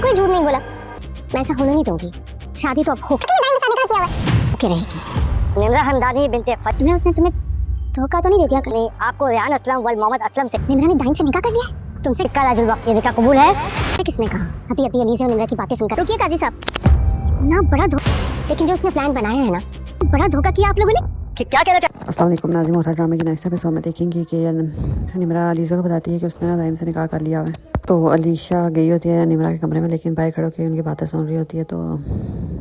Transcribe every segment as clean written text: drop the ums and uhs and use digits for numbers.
कोई झूठ नहीं बोला, मैं ऐसा होने नहीं दूंगी। शादी तो अब हो के रहेगी। निम्रा हमदानी बिनते फत। निम्रा, उसने तुम्हें धोखा तो नहीं दे दिया? नहीं, आपको रेहान असलम वल मोहम्मद असलम से निम्रा ने दाइम से निकाह कर लिया। तुमसे कल वक्त ये निकाह कबूल है? किसने कहा? अभी अभी अलीज़ा और निम्रा की बातें सुनकर। रुकिए काजी साहब, इतना बड़ा धोखा, लेकिन जो उसने प्लान बनाया है ना, बड़ा धोखा किया आप लोगों ने। क्या कहना चाहते? अस्सलाम वालेकुम नाज़रीन, और ड्रामे के नेक्स्ट एपिसोड में देखेंगे कि निम्रा अलीज़ा को बताती है कि उसने ना दाइम से निकाह कर लिया है। तो अलीशा गई होती है निम्रा के कमरे में, लेकिन बाहर खड़े होकर उनकी बातें सुन रही होती है। तो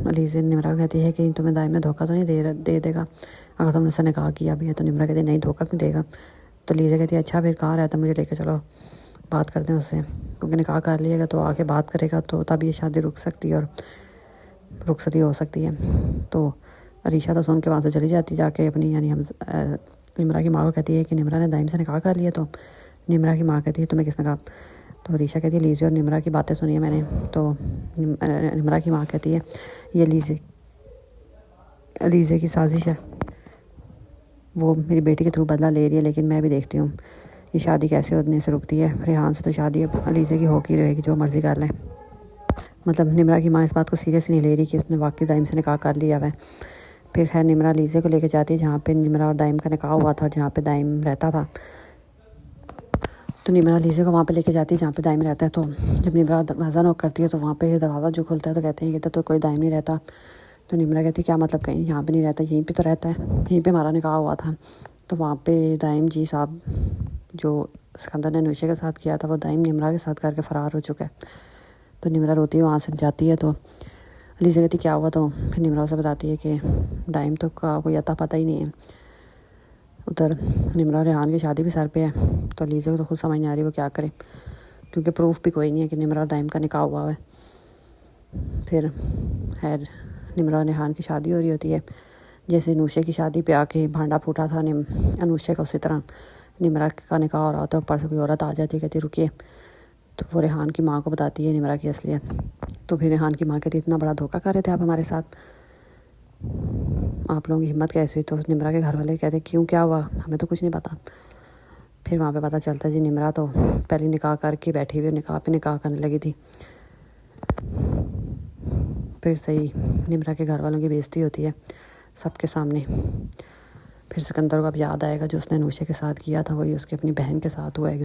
अलीज़ा निम्रा को कहती है कि तुम्हें दाइम में धोखा तो नहीं दे देगा अगर तुमने उससे निकाह किया भी है? तो निम्रा कहती है नहीं, धोखा क्यों देगा। तो अलीज़ा कहती है अच्छा फिर कहाँ रहता, मुझे लेके चलो, बात करते हैं उससे, क्योंकि निकाह कर लिएगा तो आके बात करेगा तो तब ये शादी रुक सकती है और रुखसती हो सकती है। तो अलीशा तो सुन के वहाँ से चली जाती, जाके अपनी यानी हम निम्रा की माँ को कहती है कि निम्रा ने दाइम से निकाह कर लिया। तो निम्रा की माँ कहती है तुम्हें किसने कहा? तो अलीशा कहती है लीज़े और निम्रा की बातें सुनी है मैंने। तो निम्रा की माँ कहती है ये लीज़े की साजिश है, वो मेरी बेटी के थ्रू बदला ले रही है, लेकिन मैं भी देखती हूँ ये शादी कैसे होने से रुकती है। रेहान से तो शादी अब अलीज़े की होगी रहेगी, जो मर्ज़ी कर लें। मतलब निम्रा की माँ इस बात को सीरियस नहीं ले रही कि उसने वाकई दाइम से निकाह कर लिया है। फिर खैर निम्रा अलीज़े को लेकर जाती है जहाँ पे निम्रा और दाइम का निकाह हुआ था और जहाँ पे दाइम रहता था। तो निम्रा अलीज़े को वहाँ पे लेके जाती है जहाँ पे दाइम रहता है। तो जब निम्रा दरवाज़ा नॉक करती है तो वहाँ पे दरवाज़ा जो खुलता है तो कहते हैं कि तो कोई दाइम नहीं रहता। तो निम्रा कहती है क्या मतलब, कहीं यहाँ पे नहीं रहता, यहीं पे तो रहता है, यहीं पे हमारा निकाह हुआ था। तो वहाँ पे दाइम जी साहब जो सिकंदर ने नूशे के साथ किया था वो दाइम निम्रा के साथ करके फ़रार हो चुका है। तो निम्रा रोती है वहाँ से जाती है। तो अलीज़ा कहती क्या हुआ? तो फिर निम्रा उसे बताती है कि दाइम तो का कोई अता पता ही नहीं है। उधर निम्रा और रेहान की शादी भी सर पे है। तो अलीज़ा को तो खुद समझ नहीं आ रही वो क्या करे, क्योंकि प्रूफ भी कोई नहीं है कि निम्रा और दाइम का निकाह हुआ है। फिर खैर निम्रा और रेहान की शादी हो रही होती है। जैसे नूशे की शादी पे आके भांडा फूटा था अनूशे का, उसी तरह निम्रा का निकाह हो रहा होता है। ऊपर से कोई औरत आ जाती है, कहती रुकिए। तो वो रेहान की माँ को बताती है निम्रा की असलियत। तो फिर रेहान की माँ कहती इतना बड़ा धोखा कर रहे थे आप हमारे साथ, आप लोगों की हिम्मत कैसे हुई? तो निम्रा के घर वाले कहते क्यों, क्या हुआ? हमें तो कुछ नहीं पता। फिर वहाँ पे पता चलता है जी निम्रा तो पहले निकाह करके बैठी हुई निकाह पे निकाह करने लगी थी। फिर सही निम्रा के घर वालों की बेइज्जती होती है सबके सामने। फिर सिकंदर को अब याद आएगा जो उसने नूशे के साथ किया था वही उसकी अपनी बहन के साथ हुआ है।